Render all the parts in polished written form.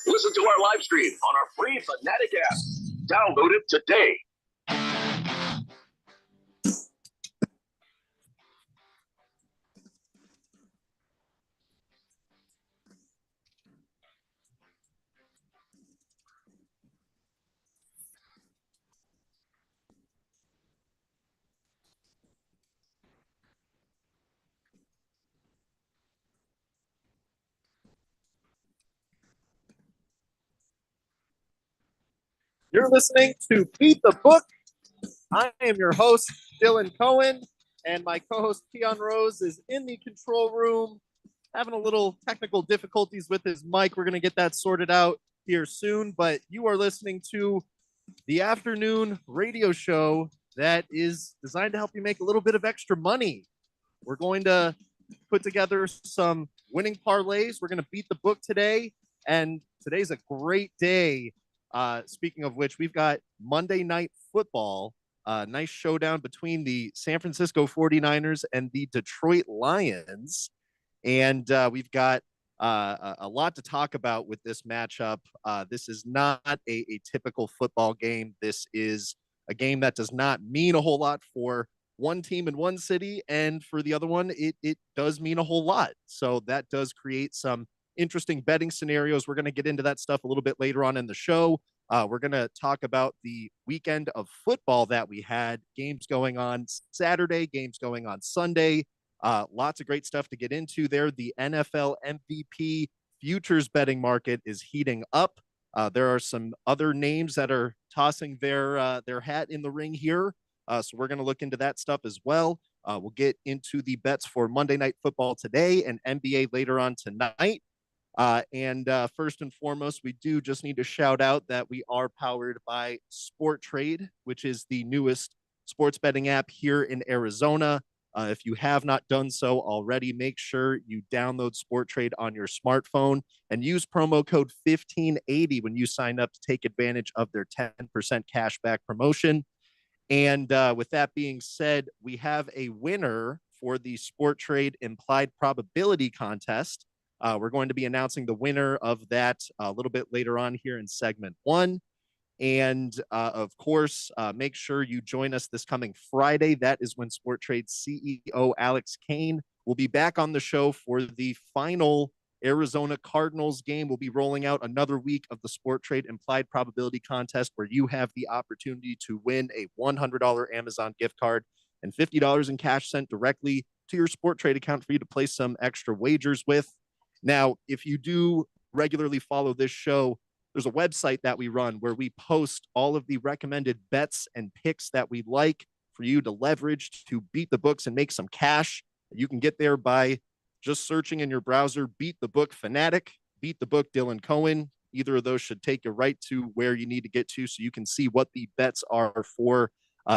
Listen to our live stream on our free Fanatic app. Download it today. You're listening to Beat the Book. I am your host, Dylan Cohen, and my co-host, Keon Rose, is in the control room having a little technical difficulties with his mic. We're going to get that sorted out here soon, but you are listening to the afternoon radio show that is designed to help you make a little bit of extra money. We're going to put together some winning parlays. We're going to beat the book today, and today's a great day. Speaking of which, we've got Monday Night Football, nice showdown between the San Francisco 49ers and the Detroit Lions. And we've got a lot to talk about with this matchup. This is not a typical football game. This is a game that does not mean a whole lot for one team in one city, and for the other one, it does mean a whole lot. So that does create some interesting betting scenarios. We're going to get into that stuff a little bit later on in the show. We're going to talk about the weekend of football that we had, games going on Saturday, games going on Sunday. Lots of great stuff to get into there. The NFL MVP futures betting market is heating up. There are some other names that are tossing their hat in the ring here. So we're going to look into that stuff as well. We'll get into the bets for Monday Night Football today and NBA later on tonight. And first and foremost, we do just need to shout out that we are powered by Sport Trade, which is the newest sports betting app here in Arizona. If you have not done so already, make sure you download Sport Trade on your smartphone and use promo code 1580 when you sign up to take advantage of their 10% cashback promotion. And with that being said, we have a winner for the Sport Trade Implied Probability Contest. We're going to be announcing the winner of that a little bit later on here in segment one. And of course, make sure you join us this coming Friday. That is when Sport Trade CEO Alex Kane will be back on the show for the final Arizona Cardinals game. We'll be rolling out another week of the Sport Trade Implied Probability Contest, where you have the opportunity to win a $100 Amazon gift card and $50 in cash sent directly to your Sport Trade account for you to place some extra wagers with. Now, if you do regularly follow this show, there's a website that we run where we post all of the recommended bets and picks that we like for you to leverage to beat the books and make some cash. You can get there by just searching in your browser, Beat the Book Fanatic, Beat the Book Dylan Cohen. Either of those should take you right to where you need to get to so you can see what the bets are for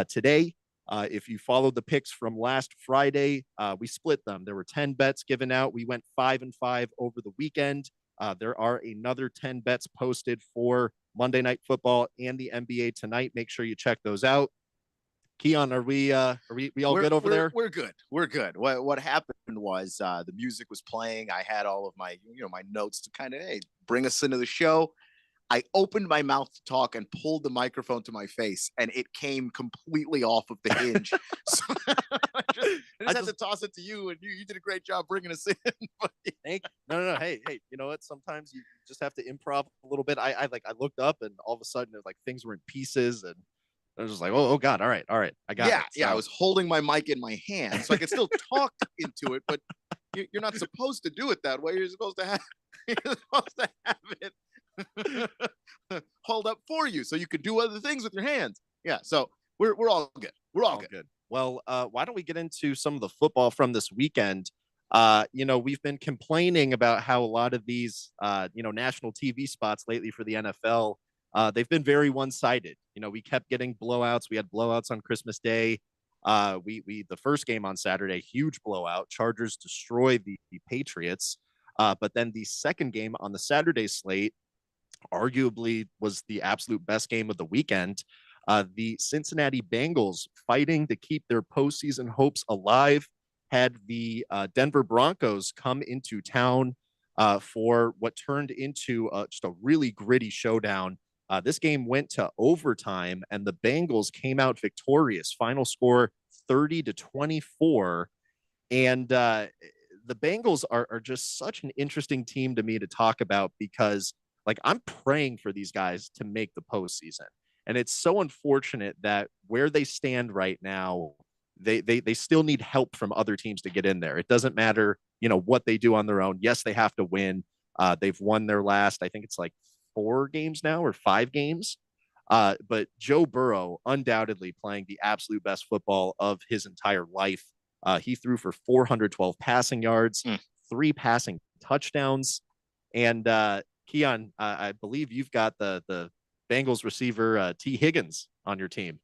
today. If you followed the picks from last Friday, we split them. There were 10 bets given out. We went 5-5 over the weekend. There are another 10 bets posted for Monday Night Football and the NBA tonight. Make sure you check those out. Keon, are we all good over there? We're good. We're good. What happened was the music was playing. I had all of my my notes to kind of bring us into the show. I opened my mouth to talk and pulled the microphone to my face, and it came completely off of the hinge. So I just had to toss it to you, and you did a great job bringing us in. Thank you. No. Hey, you know what? Sometimes you just have to improv a little bit. I looked up, and all of a sudden, it was things were in pieces, and I was just like, oh God, all right, I got it. Yeah, I was holding my mic in my hand, so I could still talk into it, but you're not supposed to do it that way. You're supposed to have it hold up for you so you could do other things with your hands. Yeah, so we're all good. We're all good. Well, why don't we get into some of the football from this weekend? We've been complaining about how a lot of these national TV spots lately for the NFL, they've been very one-sided. We kept getting blowouts. We had blowouts on Christmas Day. The first game on Saturday, huge blowout. Chargers destroyed the Patriots. But then the second game on the Saturday slate arguably was the absolute best game of the weekend. The Cincinnati Bengals, fighting to keep their postseason hopes alive, had the Denver Broncos come into town. for what turned into just a really gritty showdown. This game went to overtime, and the Bengals came out victorious. Final score 30-24. And the Bengals are just such an interesting team to me to talk about because, like, I'm praying for these guys to make the postseason. And it's so unfortunate that where they stand right now, they still need help from other teams to get in there. It doesn't matter, what they do on their own. Yes, they have to win. They've won their last, I think it's like 4 games now or 5 games. But Joe Burrow undoubtedly playing the absolute best football of his entire life. He threw for 412 passing yards, 3 passing touchdowns. And Keon, I believe you've got the Bengals receiver T. Higgins on your team.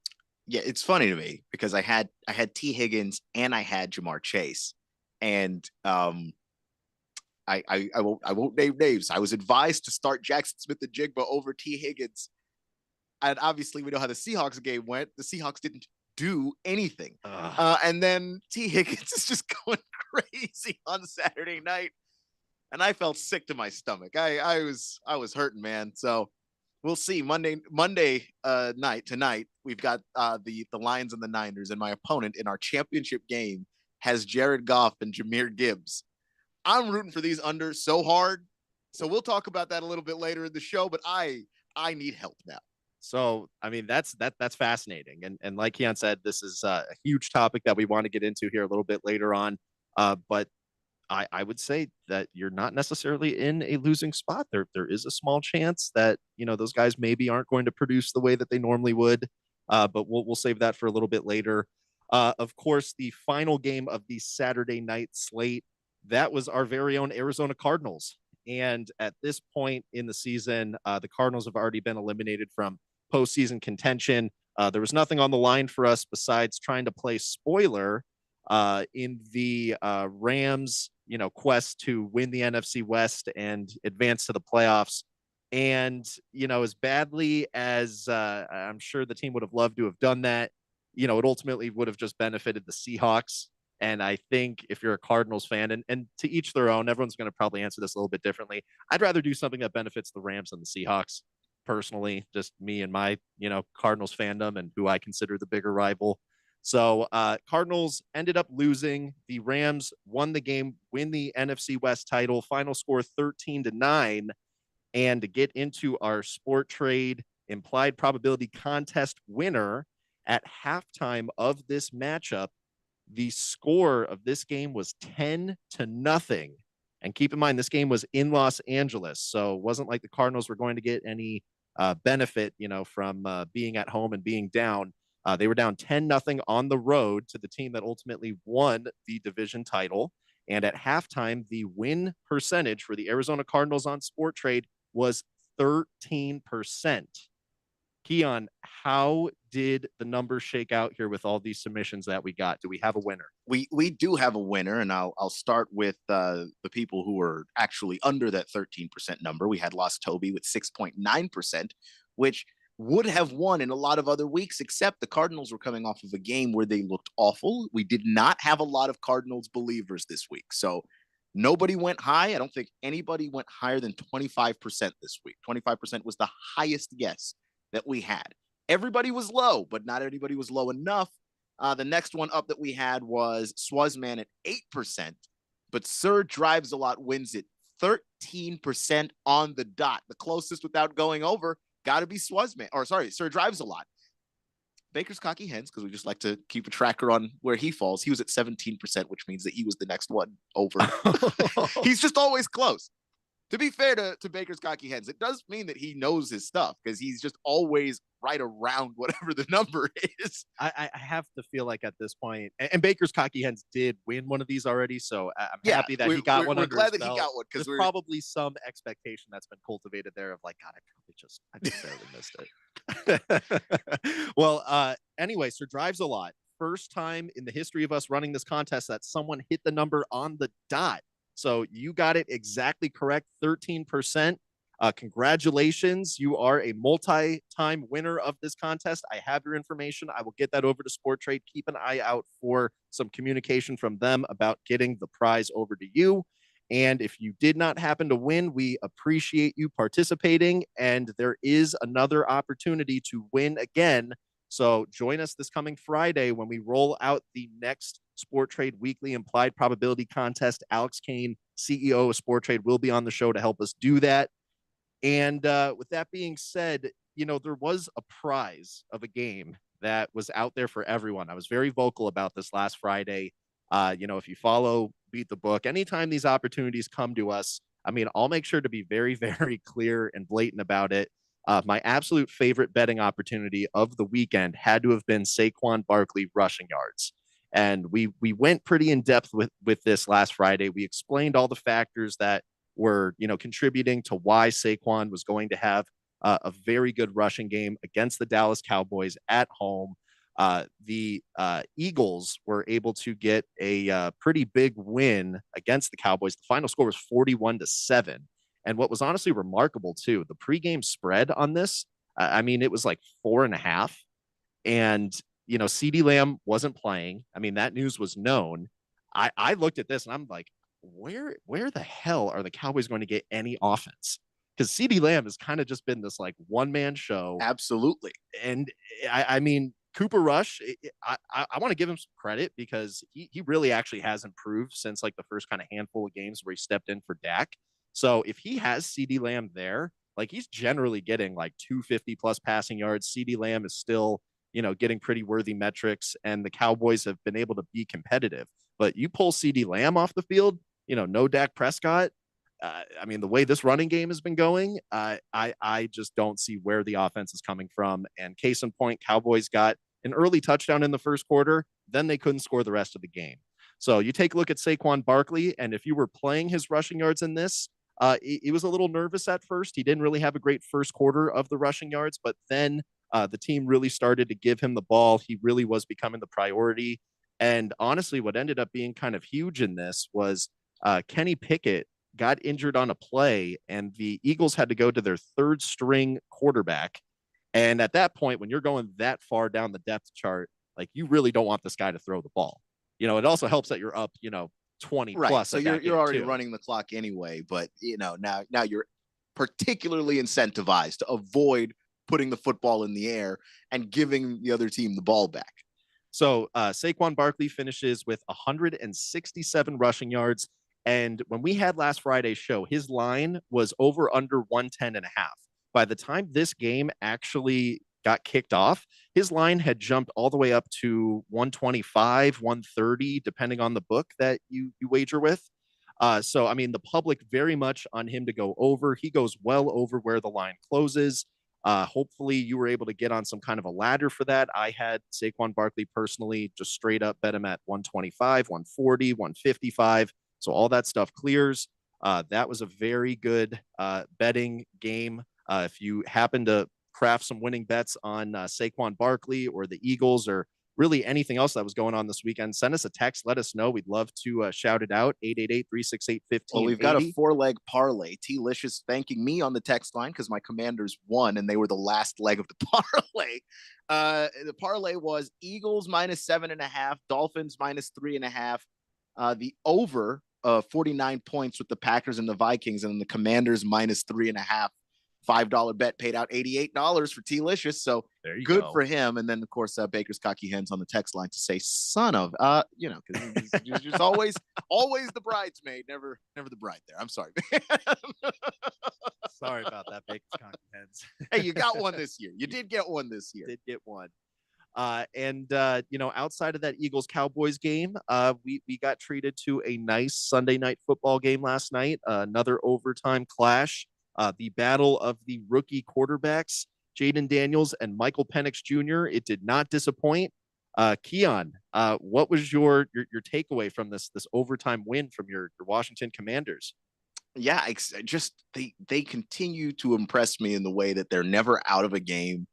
Yeah, it's funny to me because I had T. Higgins and I had Jamar Chase, and I won't name names. I was advised to start Jackson Smith-Njigba over T. Higgins, and obviously we know how the Seahawks game went. The Seahawks didn't do anything, and then T. Higgins is just going crazy on Saturday night, and I felt sick to my stomach. I was hurting, man. So we'll see. Monday night tonight, we've got the Lions and the Niners, and my opponent in our championship game has Jared Goff and Jahmyr Gibbs. I'm rooting for these under so hard. So we'll talk about that a little bit later in the show, but I need help now. So, I mean, that's fascinating. And like Keon said, this is a huge topic that we want to get into here a little bit later on. But I would say that you're not necessarily in a losing spot. There is a small chance that, those guys maybe aren't going to produce the way that they normally would. But we'll save that for a little bit later. Of course, the final game of the Saturday night slate, that was our very own Arizona Cardinals. And at this point in the season, the Cardinals have already been eliminated from postseason contention. There was nothing on the line for us besides trying to play spoiler in the Rams, quest to win the NFC West and advance to the playoffs. And, as badly as I'm sure the team would have loved to have done that, it ultimately would have just benefited the Seahawks. And I think if you're a Cardinals fan, and to each their own, everyone's going to probably answer this a little bit differently. I'd rather do something that benefits the Rams than the Seahawks. Personally, just me and my, Cardinals fandom and who I consider the bigger rival. So Cardinals ended up losing. The Rams won the game, win the NFC West title, final score 13-9. And to get into our sport trade implied probability contest winner at halftime of this matchup, the score of this game was 10-0. And keep in mind, this game was in Los Angeles. So it wasn't like the Cardinals were going to get any benefit, from being at home and being down. They were down 10-0 on the road to the team that ultimately won the division title. And at halftime, the win percentage for the Arizona Cardinals on Sport Trade was 13%. Keon, how did the numbers shake out here with all these submissions that we got? Do we have a winner? We do have a winner, and I'll start with the people who were actually under that 13% number. We had Lost Toby with 6.9%, which would have won in a lot of other weeks, except the Cardinals were coming off of a game where they looked awful. We did not have a lot of Cardinals believers this week, so nobody went high. I don't think anybody went higher than 25% this week. 25% was the highest guess that we had. Everybody was low, but not everybody was low enough. The next one up that we had was Swazman at 8%, but Sir Drives a Lot wins it 13% on the dot. The closest without going over got to be Sir Drives a Lot. Baker's Cocky Hens, because we just like to keep a tracker on where he falls. He was at 17%, which means that he was the next one over. He's just always close. To be fair to Baker's Cocky Hens, it does mean that he knows his stuff because he's just always right around whatever the number is. I have to feel like at this point, and Baker's Cocky Hens did win one of these already, so I'm happy that he got one. We're glad that he got one because there's probably some expectation that's been cultivated there of like, God, I just barely missed it. Well, anyway, Sir Drives a Lot. First time in the history of us running this contest that someone hit the number on the dot. So you got it exactly correct, 13%. Congratulations. You are a multi-time winner of this contest. I have your information. I will get that over to Sport Trade. Keep an eye out for some communication from them about getting the prize over to you. And if you did not happen to win, we appreciate you participating. And there is another opportunity to win again. So join us this coming Friday when we roll out the next Sport Trade Weekly Implied Probability Contest. Alex Kane, CEO of Sport Trade, will be on the show to help us do that. And with that being said, there was a prize of a game that was out there for everyone. I was very vocal about this last Friday. If you follow Beat the Book, anytime these opportunities come to us, I'll make sure to be very, very clear and blatant about it. My absolute favorite betting opportunity of the weekend had to have been Saquon Barkley rushing yards. And we went pretty in depth with this last Friday. We explained all the factors that were, contributing to why Saquon was going to have a very good rushing game against the Dallas Cowboys at home. The Eagles were able to get a pretty big win against the Cowboys. The final score was 41-7. And what was honestly remarkable too, the pregame spread on this, it was like 4.5. And, CeeDee Lamb wasn't playing. That news was known. I looked at this and I'm like, where the hell are the Cowboys going to get any offense? Because CeeDee Lamb has kind of just been this like one-man show. Absolutely. And Cooper Rush, I want to give him some credit because he really actually has improved since like the first kind of handful of games where he stepped in for Dak. So if he has CeeDee Lamb there, like he's generally getting like 250 plus passing yards. CeeDee Lamb is still, getting pretty worthy metrics, and the Cowboys have been able to be competitive. But you pull CeeDee Lamb off the field, no Dak Prescott. The way this running game has been going, I just don't see where the offense is coming from. And case in point, Cowboys got an early touchdown in the first quarter, then they couldn't score the rest of the game. So you take a look at Saquon Barkley, and if you were playing his rushing yards in this, he was a little nervous at first. He didn't really have a great first quarter of the rushing yards, but then the team really started to give him the ball. He really was becoming the priority. And honestly, what ended up being kind of huge in this was Kenny Pickett got injured on a play, and the Eagles had to go to their third string quarterback. And at that point, when you're going that far down the depth chart, like you really don't want this guy to throw the ball. It also helps that you're up, 20 right. plus. So you're already running the clock anyway, but now you're particularly incentivized to avoid putting the football in the air and giving the other team the ball back. So Saquon Barkley finishes with 167 rushing yards. And when we had last Friday's show, his line was over under 110.5. By the time this game actually got kicked off, his line had jumped all the way up to 125, 130, depending on the book that you wager with. So the public very much on him to go over. He goes well over where the line closes. Hopefully you were able to get on some kind of a ladder for that. I had Saquon Barkley personally just straight up bet him at 125, 140, 155. So all that stuff clears. That was a very good betting game. If you happen to craft some winning bets on Saquon Barkley or the Eagles or really anything else that was going on this weekend, send us a text. Let us know. We'd love to shout it out. 888-368-1580. Well, we've got a 4-leg parlay. T-Licious thanking me on the text line because my Commanders won and they were the last leg of the parlay. The parlay was Eagles -7.5, Dolphins -3.5. The over 49 points with the Packers and the Vikings, and then the Commanders -3.5. $5 bet paid out $88 for T-Licious. So good for him. And then of course, Baker's Cocky Hens on the text line to say, son of, because he's just always the bridesmaid, never the bride there. I'm sorry. Sorry about that, Baker's Cocky Hens. Hey, you got one this year. You did get one this year. Did get one. Outside of that Eagles Cowboys game, we got treated to a nice Sunday night football game last night, another overtime clash. The battle of the rookie quarterbacks, Jaden Daniels and Michael Penix Jr. It did not disappoint. Keon, what was your takeaway from this overtime win from your Washington Commanders? Yeah, they continue to impress me in the way that they're never out of a game.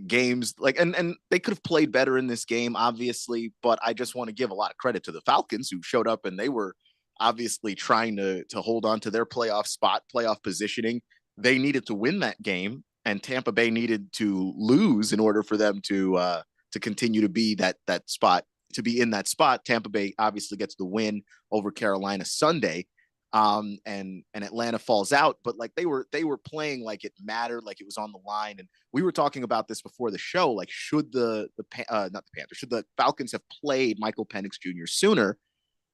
Games like and they could have played better in this game, obviously, but I just want to give a lot of credit to the Falcons who showed up and they were obviously trying to hold on to their playoff positioning. They needed to win that game, and Tampa Bay needed to lose in order for them to continue to be that spot, to be in that spot. Tampa Bay obviously gets the win over Carolina Sunday. and Atlanta falls out, but like they were playing like it mattered, like it was on the line. And we were talking about this before the show, like should not the Panthers, should the Falcons have played Michael Penix Jr. sooner?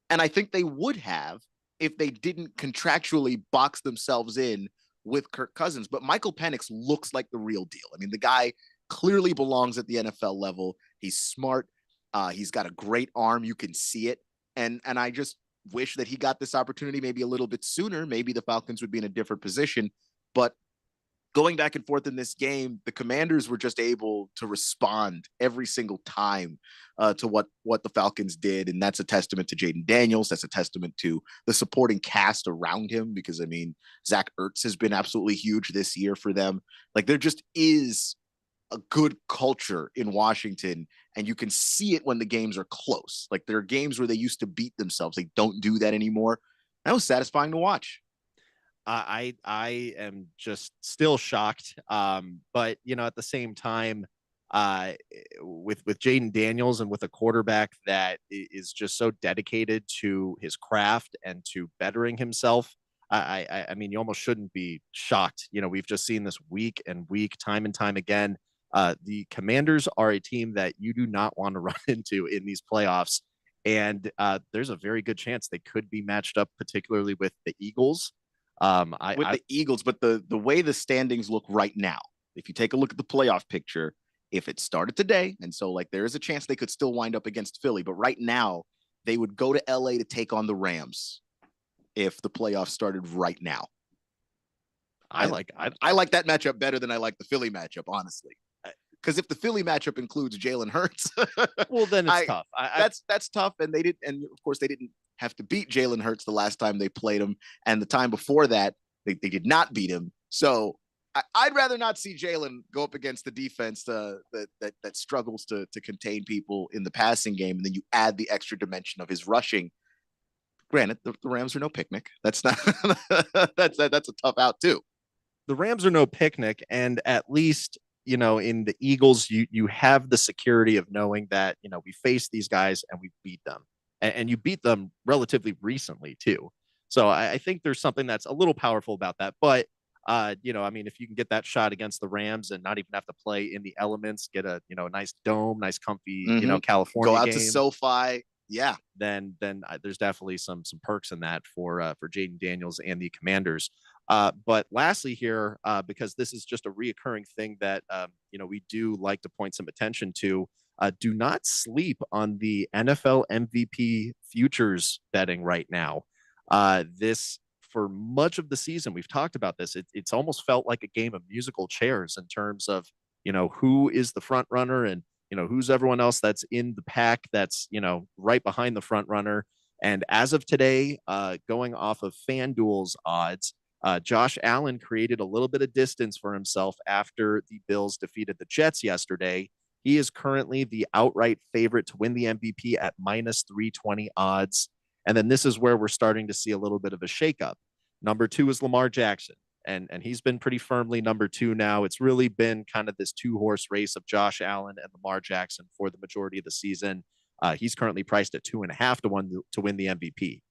And I think they would have if they didn't contractually box themselves in with Kirk Cousins. But Michael Penix looks like the real deal. I mean, the guy clearly belongs at the NFL level. He's smart. He's got a great arm. You can see it. And I just wish that he got this opportunity maybe a little bit sooner. Maybe the Falcons would be in a different position. But going back and forth in this game, the Commanders were just able to respond every single time to what the Falcons did. And that's a testament to Jayden Daniels. That's a testament to the supporting cast around him, because I mean, Zach Ertz has been absolutely huge this year for them. Like, there just is a good culture in Washington, and you can see it when the games are close. Like, there are games where they used to beat themselves. They don't do that anymore. That was satisfying to watch. I am just still shocked. But you know, at the same time, with Jayden Daniels and with a quarterback that is just so dedicated to his craft and to bettering himself, I mean, you almost shouldn't be shocked. You know, we've just seen this week and week, time and time again. The Commanders are a team that you do not want to run into in these playoffs. And there's a very good chance they could be matched up, particularly with the Eagles. The Eagles, but the way the standings look right now, if you take a look at the playoff picture, if it started today, and so like there is a chance they could still wind up against Philly, but right now they would go to LA to take on the Rams if the playoffs started right now. I like that matchup better than I like the Philly matchup, honestly. Because if the Philly matchup includes Jalen Hurts, well, then it's tough. That's tough, and of course they didn't have to beat Jalen Hurts the last time they played him, and the time before that they did not beat him. So I'd rather not see Jalen go up against the defense that struggles to contain people in the passing game, and then you add the extra dimension of his rushing. Granted, the Rams are no picnic. That's not that's a tough out too. The Rams are no picnic, and at least, you know, in the Eagles, you have the security of knowing that, you know, we faced these guys and we beat them, and you beat them relatively recently too. So I think there's something that's a little powerful about that. But you know, I mean, if you can get that shot against the Rams and not even have to play in the elements, get a, you know, nice dome, nice comfy, you know, California go out game, to SoFi, yeah, then there's definitely some perks in that for Jayden Daniels and the Commanders. But lastly here, because this is just a reoccurring thing that, you know, we do like to point some attention to, do not sleep on the NFL MVP futures betting right now. This, for much of the season, we've talked about this. It's almost felt like a game of musical chairs in terms of, you know, who is the front runner and, you know, who's everyone else that's in the pack that's, you know, right behind the front runner. And as of today, going off of FanDuel's odds, Josh Allen created a little bit of distance for himself after the Bills defeated the Jets yesterday. He is currently the outright favorite to win the MVP at minus 320 odds. And then this is where we're starting to see a little bit of a shakeup. Number 2 is Lamar Jackson, and he's been pretty firmly number 2 now. It's really been kind of this 2-horse race of Josh Allen and Lamar Jackson for the majority of the season. He's currently priced at 2.5 to 1 to win the MVP.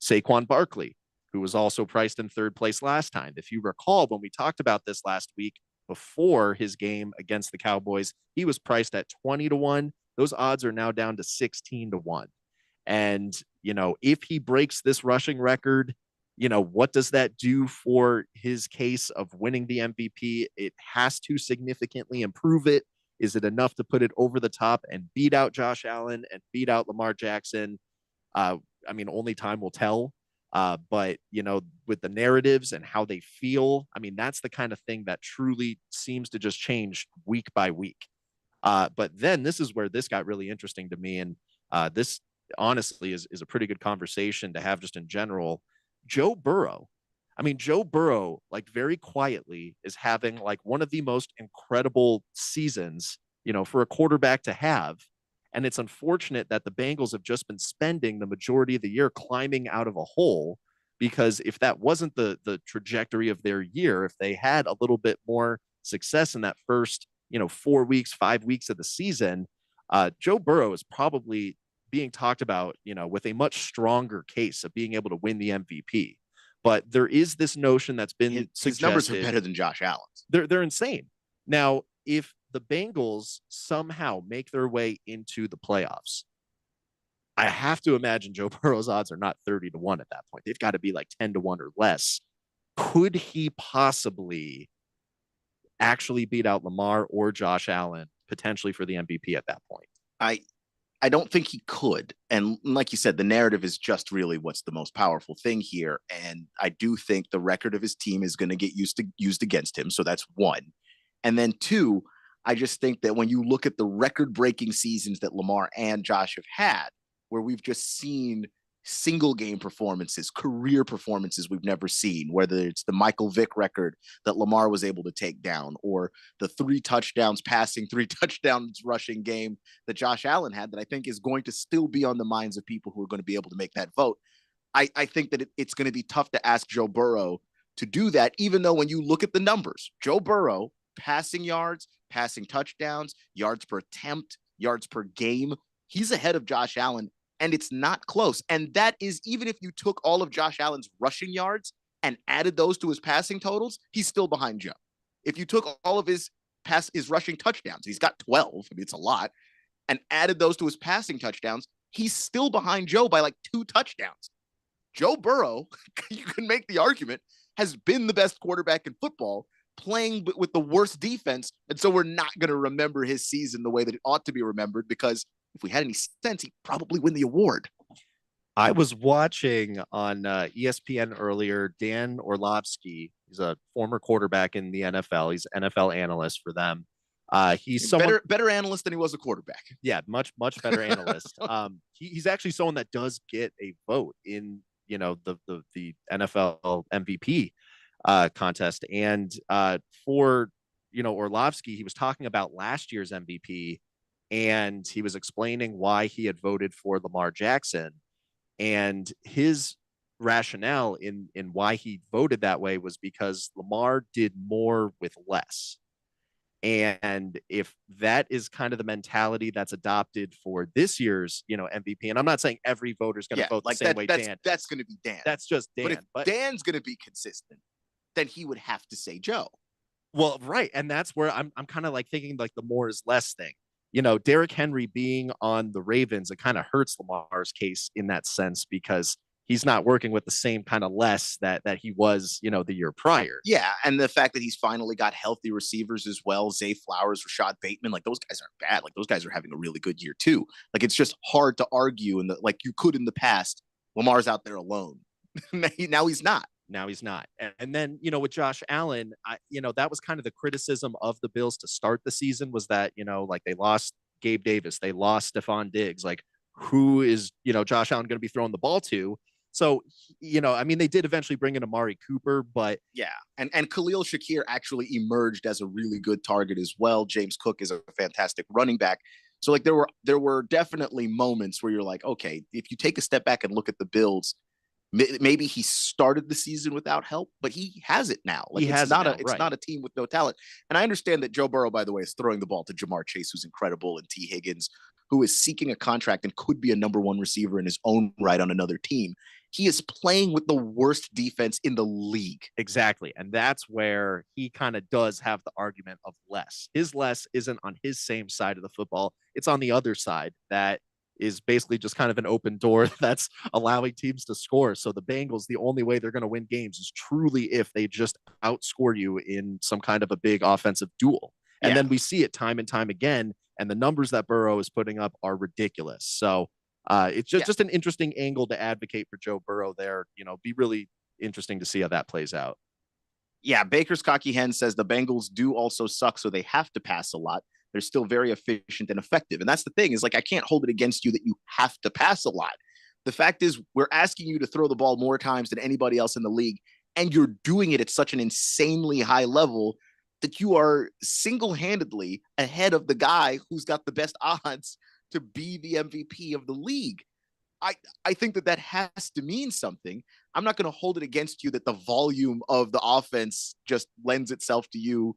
Saquon Barkley, who was also priced in 3rd place last time. If you recall, when we talked about this last week before his game against the Cowboys, he was priced at 20 to 1. Those odds are now down to 16 to 1. And, you know, if he breaks this rushing record, you know, what does that do for his case of winning the MVP? It has to significantly improve it. Is it enough to put it over the top and beat out Josh Allen and beat out Lamar Jackson? I mean, only time will tell. But, you know, with the narratives and how they feel, I mean, that's the kind of thing that truly seems to just change week by week. But then this is where this got really interesting to me. And this honestly is a pretty good conversation to have just in general. Joe Burrow. I mean, Joe Burrow, like, very quietly is having like one of the most incredible seasons, you know, for a quarterback to have. And it's unfortunate that the Bengals have just been spending the majority of the year climbing out of a hole, because if that wasn't the trajectory of their year, if they had a little bit more success in that first, you know, 4 weeks, 5 weeks of the season, Joe Burrow is probably being talked about, you know, with a much stronger case of being able to win the MVP. But there is this notion that's been His numbers are suggested. better than Josh Allen's. They're insane. Now, if the Bengals somehow make their way into the playoffs, I have to imagine Joe Burrow's odds are not 30-1 at that point. They've got to be like 10-1 or less. Could he possibly actually beat out Lamar or Josh Allen potentially for the MVP at that point? I don't think he could. And like you said, the narrative is just really what's the most powerful thing here. And I do think the record of his team is going to get used against him. So that's one. And then two, I just think that when you look at the record-breaking seasons that Lamar and Josh have had, where we've just seen single game performances, career performances we've never seen, whether it's the Michael Vick record that Lamar was able to take down, or the 3 touchdowns passing, 3 touchdowns rushing game that Josh Allen had, that I think is going to still be on the minds of people who are going to be able to make that vote. I think that it's going to be tough to ask Joe Burrow to do that, even though when you look at the numbers, Joe Burrow, passing yards, passing touchdowns, yards per attempt, yards per game, he's ahead of Josh Allen. And it's not close. And that is even if you took all of Josh Allen's rushing yards and added those to his passing totals, he's still behind Joe. If you took all of his rushing touchdowns, he's got 12, I mean, it's a lot, and added those to his passing touchdowns, he's still behind Joe by like 2 touchdowns. Joe Burrow, you can make the argument, has been the best quarterback in football, playing with the worst defense. And so we're not going to remember his season the way that it ought to be remembered, because if we had any sense, he'd probably win the award. I was watching on ESPN earlier, Dan Orlovsky. He's a former quarterback in the NFL. He's an NFL analyst for them. He's someone better analyst than he was a quarterback. Yeah, much better analyst. He's actually someone that does get a vote in, you know, the NFL MVP contest. And for, you know, Orlovsky, he was talking about last year's MVP, and he was explaining why he had voted for Lamar Jackson, and his rationale in why he voted that way was because Lamar did more with less. And if that is kind of the mentality that's adopted for this year's, you know, MVP, and I'm not saying every voter is going to vote like the same way Dan. That's going to be Dan. That's just Dan. But if Dan's going to be consistent, then he would have to say Joe. Well, right, and that's where I'm kind of like thinking like the more is less thing. You know, Derrick Henry being on the Ravens, it kind of hurts Lamar's case in that sense, because he's not working with the same kind of less that he was, you know, the year prior. Yeah, and the fact that he's finally got healthy receivers as well, Zay Flowers, Rashad Bateman, like those guys aren't bad. Like those guys are having a really good year too. Like it's just hard to argue, and like you could in the past, Lamar's out there alone. Now he's not. Now he's not. And then, you know, with Josh Allen, you know, that was kind of the criticism of the Bills to start the season, was that, you know, like they lost Gabe Davis, they lost Stephon Diggs. Like, who is, you know, Josh Allen going to be throwing the ball to? So, you know, I mean, they did eventually bring in Amari Cooper, but yeah. And Khalil Shakir actually emerged as a really good target as well. James Cook is a fantastic running back. So like there were definitely moments where you're like, okay, if you take a step back and look at the Bills, maybe he started the season without help, but he has it now. Like it's not a team with no talent. And I understand that Joe Burrow, by the way, is throwing the ball to Jamar Chase, who's incredible, and T. Higgins, who is seeking a contract and could be a number 1 receiver in his own right on another team. He is playing with the worst defense in the league. Exactly. And that's where he kind of does have the argument of less. His less isn't on his same side of the football. It's on the other side that is basically just kind of an open door that's allowing teams to score. So the Bengals, the only way they're going to win games is truly if they just outscore you in some kind of a big offensive duel. And then we see it time and time again. And the numbers that Burrow is putting up are ridiculous. So it's just an interesting angle to advocate for Joe Burrow there. You know, be really interesting to see how that plays out. Yeah, Baker's Cocky Hen says the Bengals do also suck, so they have to pass a lot. They're still very efficient and effective. And that's the thing, is like, I can't hold it against you that you have to pass a lot. The fact is, we're asking you to throw the ball more times than anybody else in the league, and you're doing it at such an insanely high level that you are single-handedly ahead of the guy who's got the best odds to be the MVP of the league. I think that has to mean something. I'm not going to hold it against you that the volume of the offense just lends itself to you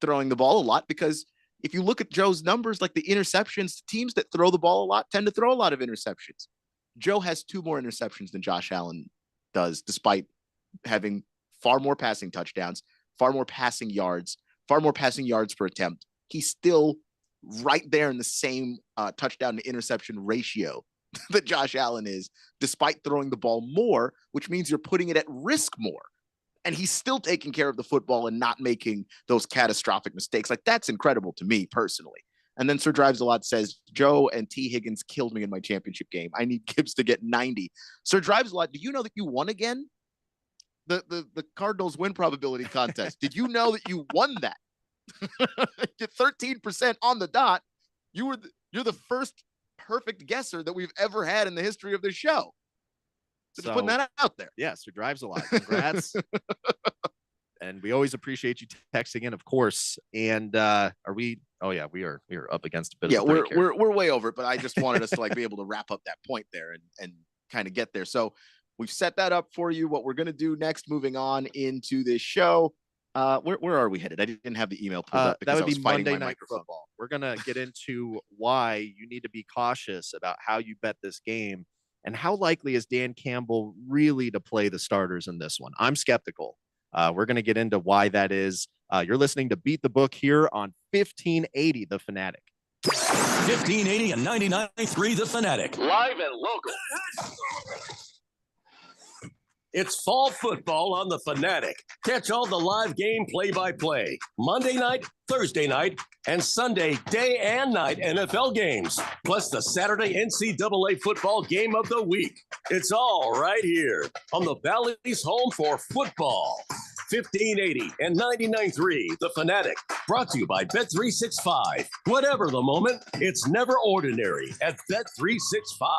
throwing the ball a lot, because if you look at Joe's numbers, like the interceptions, teams that throw the ball a lot tend to throw a lot of interceptions. Joe has 2 more interceptions than Josh Allen does, despite having far more passing touchdowns, far more passing yards per attempt. He's still right there in the same touchdown to interception ratio that Josh Allen is, despite throwing the ball more, which means you're putting it at risk more. And he's still taking care of the football and not making those catastrophic mistakes. Like, that's incredible to me personally. And then Sir Drives a Lot says, Joe and T. Higgins killed me in my championship game. I need Gibbs to get 90. Sir Drives a Lot, do you know that you won again? The Cardinals win probability contest. Did you know that you won that? Get 13% on the dot. You're the first perfect guesser that we've ever had in the history of this show. Just putting that out there. Yes, Sir Drives a Lot. Congrats. And we always appreciate you texting in, of course. And are we? Oh yeah, we are up against a bit. Yeah, of a break here. we're way over it, but I just wanted us to be able to wrap up that point there and kind of get there. So we've set that up for you. What we're gonna do next, moving on into this show. Where are we headed? I didn't have the email pulled up because that would I was be fighting Monday my Night microphone. Football. We're gonna get into why you need to be cautious about how you bet this game, and how likely is Dan Campbell really to play the starters in this one. I'm skeptical. We're going to get into why that is. You're listening to Beat the Book here on 1580 The Fanatic. 1580 and 99.3 The Fanatic. Live and local. It's fall football on The Fanatic. Catch all the live game play-by-play. Monday night, Thursday night, and Sunday day and night NFL games. Plus the Saturday NCAA football game of the week. It's all right here on the Valley's home for football. 1580 and 99.3 The Fanatic. Brought to you by Bet365. Whatever the moment, it's never ordinary at Bet365.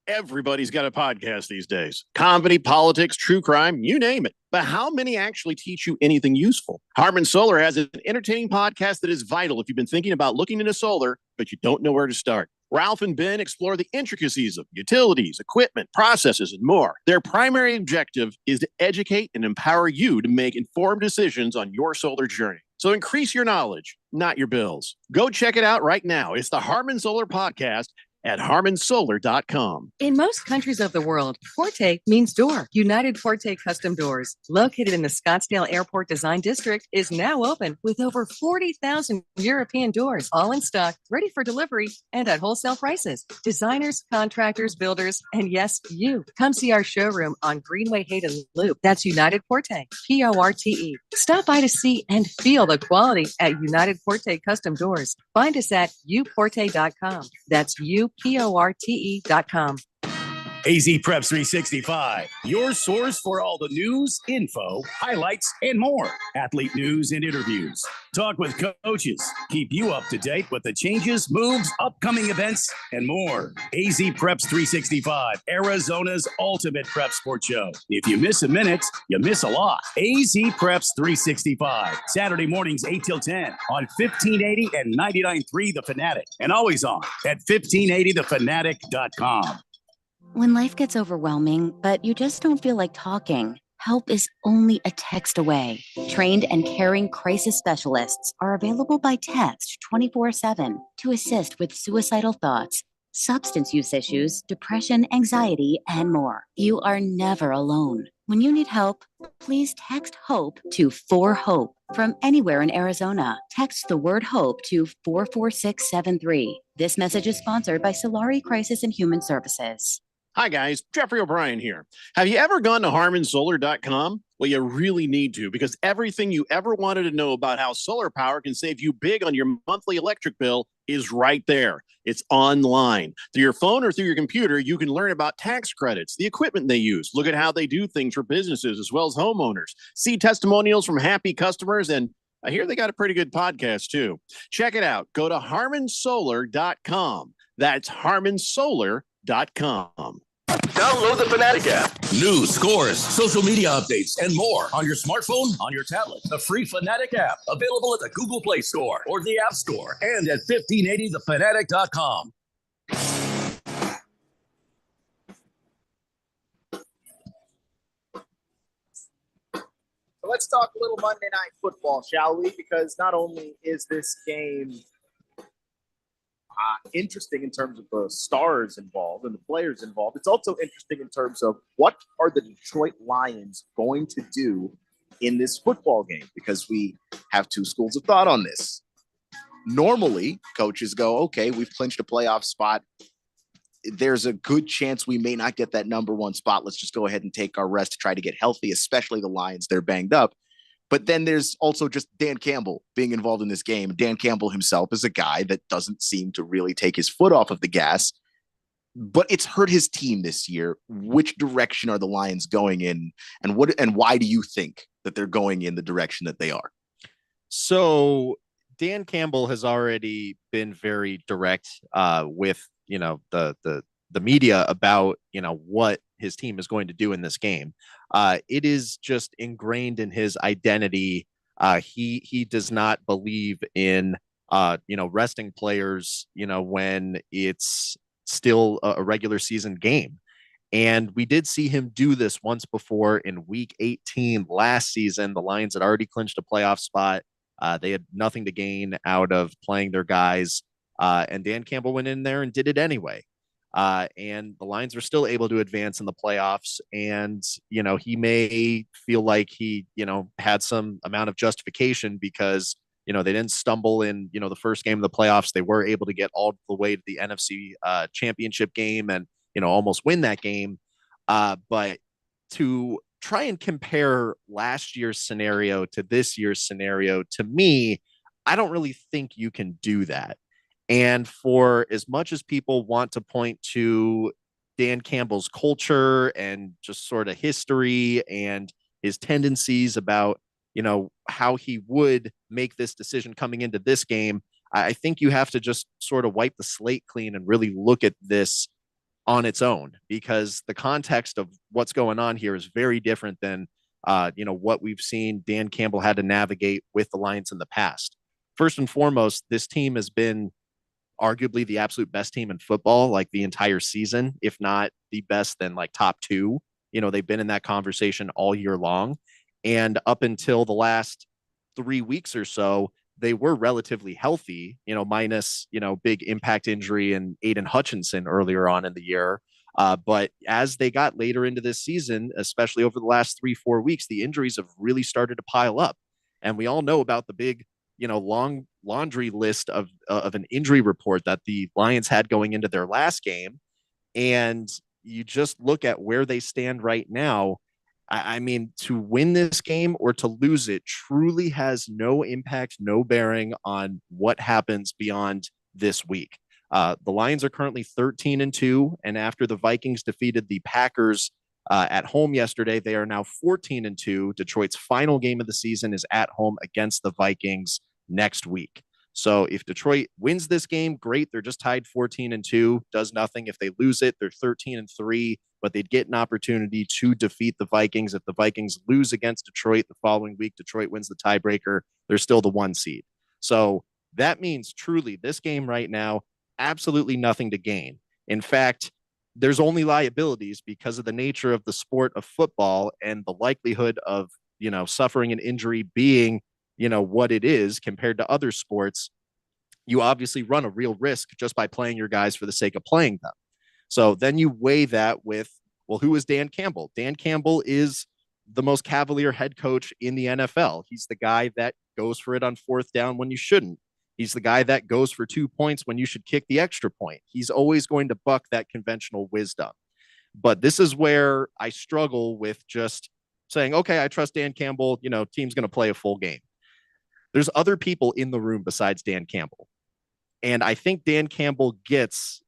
Everybody's got a podcast these days. Comedy, politics, true crime, you name it. But how many actually teach you anything useful? Harmon Solar has an entertaining podcast that is vital if you've been thinking about looking into solar, but you don't know where to start. Ralph and Ben explore the intricacies of utilities, equipment, processes, and more. Their primary objective is to educate and empower you to make informed decisions on your solar journey. So increase your knowledge, not your bills. Go check it out right now. It's the Harmon Solar Podcast at harmonsolar.com. In most countries of the world, Forte means door. United Forte Custom Doors, located in the Scottsdale Airport Design District, is now open with over 40,000 European doors, all in stock, ready for delivery, and at wholesale prices. Designers, contractors, builders, and yes, you. Come see our showroom on Greenway Hayden Loop. That's United Forte, Porte. Stop by to see and feel the quality at United Forte Custom Doors. Find us at uporte.com. That's uporte.com. AZ Preps 365, your source for all the news, info, highlights, and more. Athlete news and interviews. Talk with coaches. Keep you up to date with the changes, moves, upcoming events, and more. AZ Preps 365, Arizona's ultimate prep sports show. If you miss a minute, you miss a lot. AZ Preps 365, Saturday mornings 8 till 10 on 1580 and 99.3 The Fanatic. And always on at 1580thefanatic.com. When life gets overwhelming, but you just don't feel like talking, help is only a text away. Trained and caring crisis specialists are available by text 24/7 to assist with suicidal thoughts, substance use issues, depression, anxiety, and more. You are never alone. When you need help, please text HOPE to 4HOPE. From anywhere in Arizona, text the word HOPE to 44673. This message is sponsored by Solari Crisis and Human Services. Hi, guys. Jeffrey O'Brien here. Have you ever gone to harmonsolar.com? Well, you really need to, because everything you ever wanted to know about how solar power can save you big on your monthly electric bill is right there. It's online. Through your phone or through your computer, you can learn about tax credits, the equipment they use, look at how they do things for businesses as well as homeowners, see testimonials from happy customers, and I hear they got a pretty good podcast, too. Check it out. Go to harmonsolar.com. That's harmonsolar.com. Download the Fanatic app. News, scores, social media updates, and more on your smartphone, on your tablet. The free Fanatic app, available at the Google Play Store or the App Store, and at 1580thefanatic.com. Let's talk a little Monday Night Football, shall we? Because not only is this game interesting in terms of the stars involved and the players involved. It's also interesting in terms of what are the Detroit Lions going to do in this football game, because we have two schools of thought on this. Normally, coaches go, okay, we've clinched a playoff spot. There's a good chance we may not get that number one spot. Let's just go ahead and take our rest to try to get healthy, especially the Lions. They're banged up. But then there's also just Dan Campbell being involved in this game. Dan Campbell himself is a guy that doesn't seem to really take his foot off of the gas, but it's hurt his team this year. Which direction are the Lions going in, and why do you think that they're going in the direction that they are? So Dan Campbell has already been very direct with the media about what his team is going to do in this game. It is just ingrained in his identity. He does not believe in resting players when it's still a regular season game. And we did see him do this once before in week 18 last season. The Lions had already clinched a playoff spot. They had nothing to gain out of playing their guys. And Dan Campbell went in there and did it anyway. And the Lions were still able to advance in the playoffs. And, he may feel like he, had some amount of justification because, they didn't stumble in, the first game of the playoffs. They were able to get all the way to the NFC championship game and, almost win that game. But to try and compare last year's scenario to this year's scenario, to me, I don't really think you can do that. And for as much as people want to point to Dan Campbell's culture and just sort of history and his tendencies about, how he would make this decision coming into this game, I think you have to just sort of wipe the slate clean and really look at this on its own, because the context of what's going on here is very different than, what we've seen Dan Campbell had to navigate with the Lions in the past. First and foremost, this team has been arguably the absolute best team in football, like the entire season, if not the best, then like top two. They've been in that conversation all year long. And up until the last 3 weeks or so, they were relatively healthy, minus, big impact injury and Aiden Hutchinson earlier on in the year. But as they got later into this season, especially over the last 3-4 weeks, the injuries have really started to pile up. And we all know about the big, long laundry list of an injury report that the Lions had going into their last game. And you just look at where they stand right now. I mean, to win this game or to lose it truly has no impact, no bearing on what happens beyond this week. The Lions are currently 13-2, and after the Vikings defeated the Packers at home yesterday, they are now 14-2. Detroit's final game of the season is at home against the Vikings next week. So if Detroit wins this game, great. They're just tied 14-2, does nothing. If they lose it, they're 13-3, but they'd get an opportunity to defeat the Vikings. If the Vikings lose against Detroit the following week, Detroit wins the tiebreaker, they're still the 1 seed. So that means truly this game right now, absolutely nothing to gain. In fact, there's only liabilities because of the nature of the sport of football and the likelihood of, suffering an injury being, what it is compared to other sports. You obviously run a real risk just by playing your guys for the sake of playing them. So then you weigh that with, well, who is Dan Campbell? Dan Campbell is the most cavalier head coach in the NFL. He's the guy that goes for it on 4th down when you shouldn't. He's the guy that goes for 2 points when you should kick the extra point. He's always going to buck that conventional wisdom. But this is where I struggle with just saying, okay, I trust Dan Campbell, team's going to play a full game. There's other people in the room besides Dan Campbell. And I think Dan Campbell gets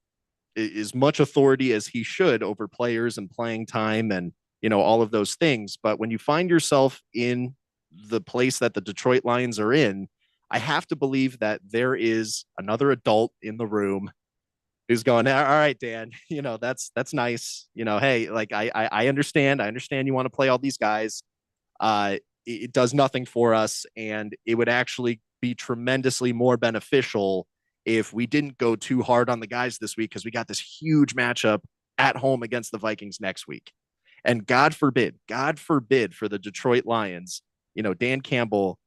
as much authority as he should over players and playing time and, all of those things. But when you find yourself in the place that the Detroit Lions are in, I have to believe that there is another adult in the room who's going, all right, Dan, that's nice. Hey, like, I understand. I understand you want to play all these guys. It does nothing for us. And it would actually be tremendously more beneficial if we didn't go too hard on the guys this week, because we got this huge matchup at home against the Vikings next week. And God forbid for the Detroit Lions, Dan Campbell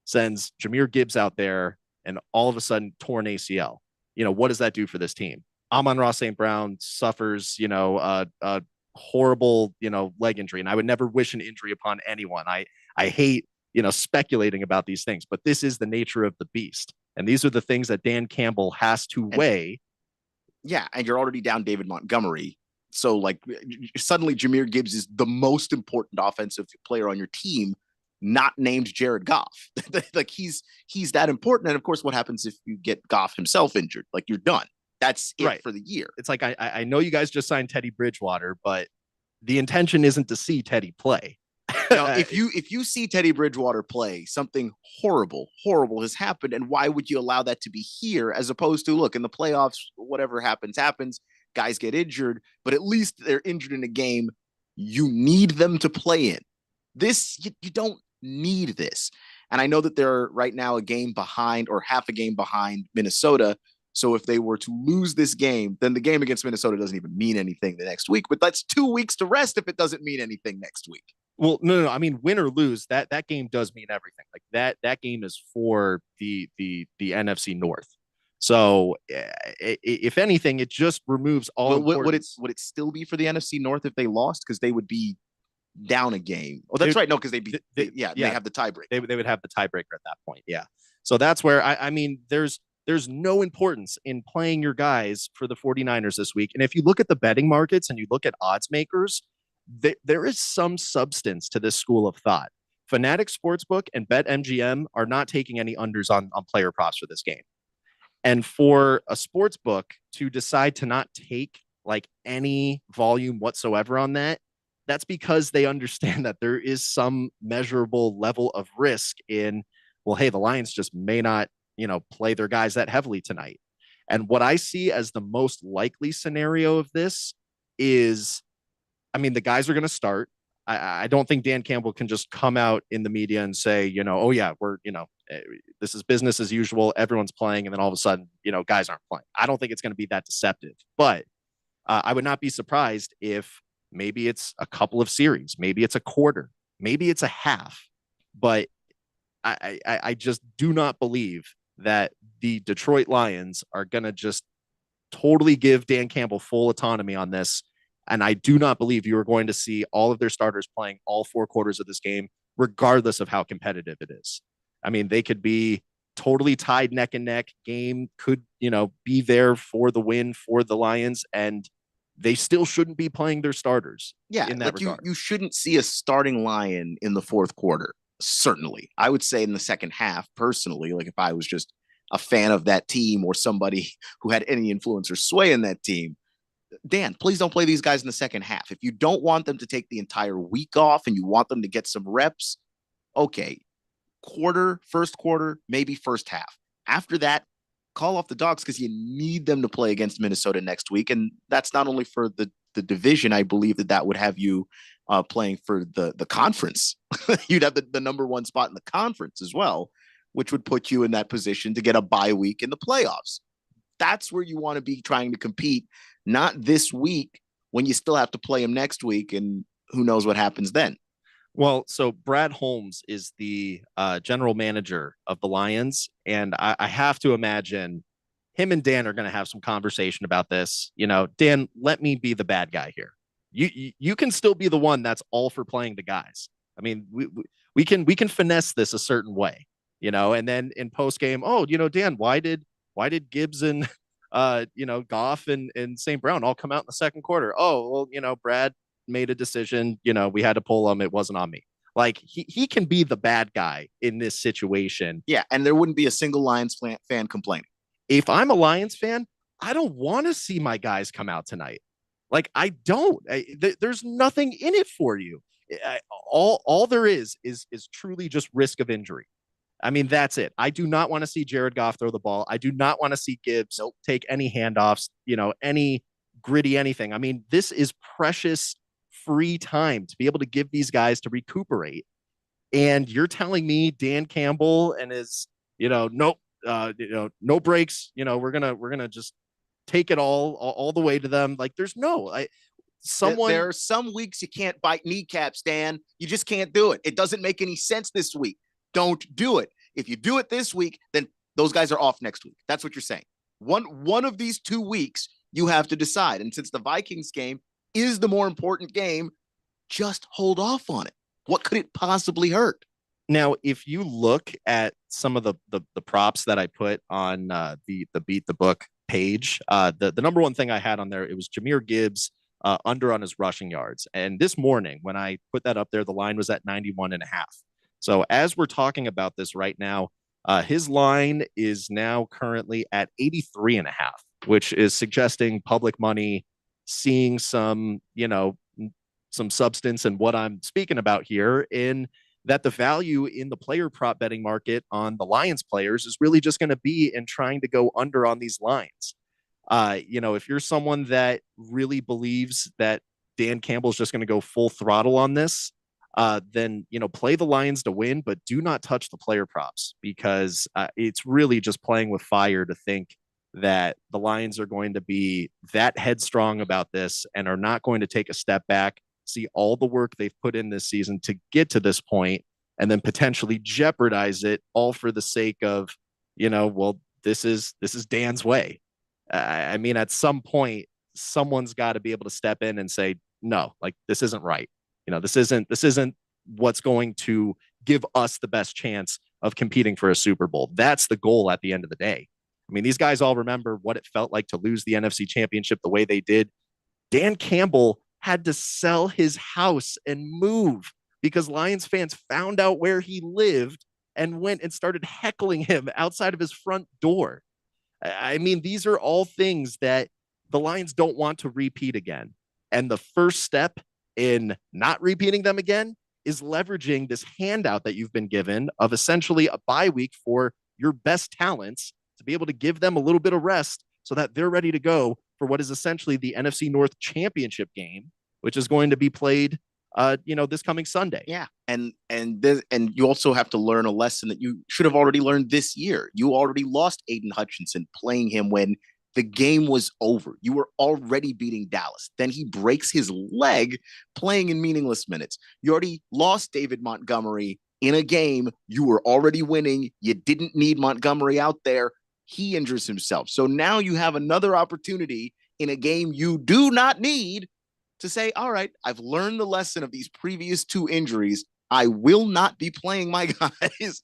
sends Jahmyr Gibbs out there and all of a sudden torn ACL. what does that do for this team? Amon-Ra St. Brown suffers, a horrible, leg injury. And I would never wish an injury upon anyone. I hate, speculating about these things, but this is the nature of the beast. And these are the things that Dan Campbell has to weigh. Yeah. And you're already down David Montgomery. So like suddenly Jahmyr Gibbs is the most important offensive player on your team, not named Jared Goff. Like he's that important. And of course, what happens if you get Goff himself injured? Like you're done. That's it for the year. It's like, I know you guys just signed Teddy Bridgewater, but the intention isn't to see Teddy play. Now, if you see Teddy Bridgewater play, something horrible has happened. And why would you allow that to be here as opposed to, look, in the playoffs, whatever happens, guys get injured, but at least they're injured in a game you need them to play in. This, you don't need this. And I know that they're right now a game behind or half a game behind Minnesota. So if they were to lose this game, then the game against Minnesota doesn't even mean anything the next week. But that's 2 weeks to rest if it doesn't mean anything next week. Well, no. I mean, win or lose, that game does mean everything. Like that game is for the NFC North. So if anything, it just removes all. Would it still be for the NFC North if they lost? Because they would be down a game. Oh, that's right. No, because they have the tiebreaker. They would have the tiebreaker at that point. Yeah. So that's where I mean, there's no importance in playing your guys for the 49ers this week. And if you look at the betting markets and you look at odds makers, there is some substance to this school of thought. Fanatics Sportsbook and BetMGM are not taking any unders on player props for this game. And for a sports book to decide to not take like any volume whatsoever on that, that's because they understand that there is some measurable level of risk in, well, hey, the Lions just may not, play their guys that heavily tonight. And what I see as the most likely scenario of this is, I mean, the guys are going to start. I don't think Dan Campbell can just come out in the media and say, oh yeah, we're, this is business as usual. Everyone's playing. And then all of a sudden, guys aren't playing. I don't think it's going to be that deceptive, but I would not be surprised if maybe it's a couple of series, maybe it's a quarter, maybe it's a half, but I just do not believe that the Detroit Lions are going to just totally give Dan Campbell full autonomy on this. And I do not believe you are going to see all of their starters playing all 4 quarters of this game, regardless of how competitive it is. I mean, they could be totally tied neck and neck. Game could, be there for the win for the Lions, and they still shouldn't be playing their starters. Yeah, in that regard. You shouldn't see a starting Lion in the 4th quarter. Certainly. I would say in the second half, personally, like if I was just a fan of that team or somebody who had any influence or sway in that team, Dan, please don't play these guys in the second half. If you don't want them to take the entire week off and you want them to get some reps, okay, first quarter, maybe first half. After that, call off the dogs because you need them to play against Minnesota next week. And that's not only for the division. I believe that would have you playing for the conference. You'd have the number 1 spot in the conference as well, which would put you in that position to get a bye week in the playoffs. That's where you want to be trying to compete, not this week when you still have to play them next week. And who knows what happens then. Well, so Brad Holmes is the general manager of the Lions. And I have to imagine him and Dan are going to have some conversation about this. Dan, let me be the bad guy here. You can still be the one that's all for playing the guys. I mean, we can finesse this a certain way, and then in post game, Dan, why did Gibbs and Goff and St. Brown all come out in the second quarter? Oh, well, Brad made a decision, we had to pull him. It wasn't on me. Like he can be the bad guy in this situation. Yeah. And there wouldn't be a single Lions fan complaining. If I'm a Lions fan, I don't want to see my guys come out tonight. Like I don't, there's nothing in it for you. All there is truly just risk of injury. I mean, that's it. I do not want to see Jared Goff throw the ball. I do not want to see Gibbs take any handoffs, any gritty anything. I mean, this is precious free time to be able to give these guys to recuperate. And you're telling me Dan Campbell and his, no breaks, we're gonna just take it all the way to them. Like there's there are some weeks you can't bite kneecaps, Dan. You just can't do it. It doesn't make any sense this week. Don't do it. If you do it this week, then those guys are off next week. That's what you're saying. One of these 2 weeks, you have to decide. And since the Vikings game is the more important game, just hold off on it. What could it possibly hurt? Now, if you look at some of the props that I put on the Beat the Book page, the number one thing I had on there, it was Jahmyr Gibbs under on his rushing yards. And this morning, when I put that up there, the line was at 91.5. So as we're talking about this right now, his line is now currently at 83.5, which is suggesting public money seeing some, some substance in what I'm speaking about here, in that the value in the player prop betting market on the Lions players is really just going to be in trying to go under on these lines. If you're someone that really believes that Dan Campbell's just going to go full throttle on this, then, play the Lions to win, but do not touch the player props, because it's really just playing with fire to think that the Lions are going to be that headstrong about this and are not going to take a step back, see all the work they've put in this season to get to this point, and then potentially jeopardize it all for the sake of, this is Dan's way. I mean, at some point, someone's got to be able to step in and say, no, like, this isn't right. This isn't what's going to give us the best chance of competing for a Super Bowl. That's the goal at the end of the day. I mean, these guys all remember what it felt like to lose the NFC Championship the way they did. Dan Campbell had to sell his house and move because Lions fans found out where he lived and went and started heckling him outside of his front door. I mean, these are all things that the Lions don't want to repeat again. And the first step in not repeating them again is leveraging this handout that you've been given of essentially a bye week for your best talents to be able to give them a little bit of rest so that they're ready to go for what is essentially the NFC North Championship game, which is going to be played, this coming Sunday. Yeah. And you also have to learn a lesson that you should have already learned this year. You already lost Aiden Hutchinson playing him when the game was over. You were already beating Dallas. Then he breaks his leg playing in meaningless minutes. You already lost David Montgomery in a game you were already winning. You didn't need Montgomery out there. He injures himself. So now you have another opportunity in a game you do not need to say, all right, I've learned the lesson of these previous 2 injuries. I will not be playing my guys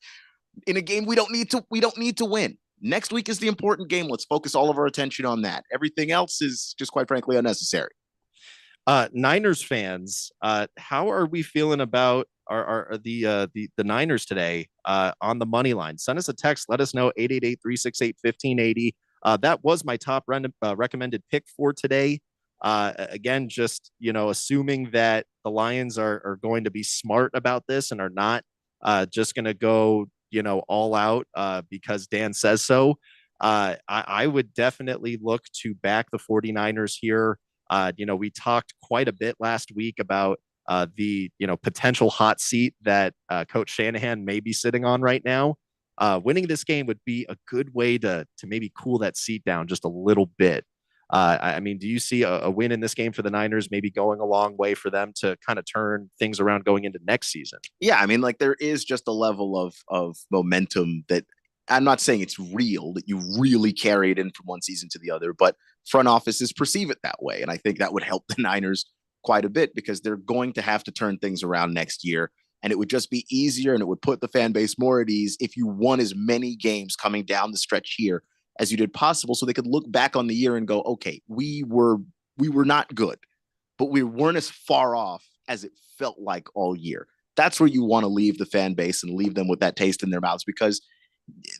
in a game we don't need to win. Next week is the important game. Let's focus all of our attention on that. Everything else is just, quite frankly, unnecessary. Niners fans, how are we feeling about the Niners today on the money line? Send us a text. Let us know, 888-368-1580. That was my top recommended pick for today. Again, just, assuming that the Lions are going to be smart about this and are not just going to go, all out because Dan says so. I would definitely look to back the 49ers here. We talked quite a bit last week about the, potential hot seat that Coach Shanahan may be sitting on right now. Winning this game would be a good way to maybe cool that seat down just a little bit. I mean, do you see a win in this game for the Niners maybe going a long way for them to kind of turn things around going into next season? Yeah, I mean, like, there is just a level of momentum that I'm not saying it's real, that you really carry it in from one season to the other, but front offices perceive it that way. And I think that would help the Niners quite a bit because they're going to have to turn things around next year. And it would just be easier and it would put the fan base more at ease if you won as many games coming down the stretch here as you did possible, so they could look back on the year and go, okay, we were not good, but we weren't as far off as it felt like all year. That's where you want to leave the fan base and leave them with that taste in their mouths, because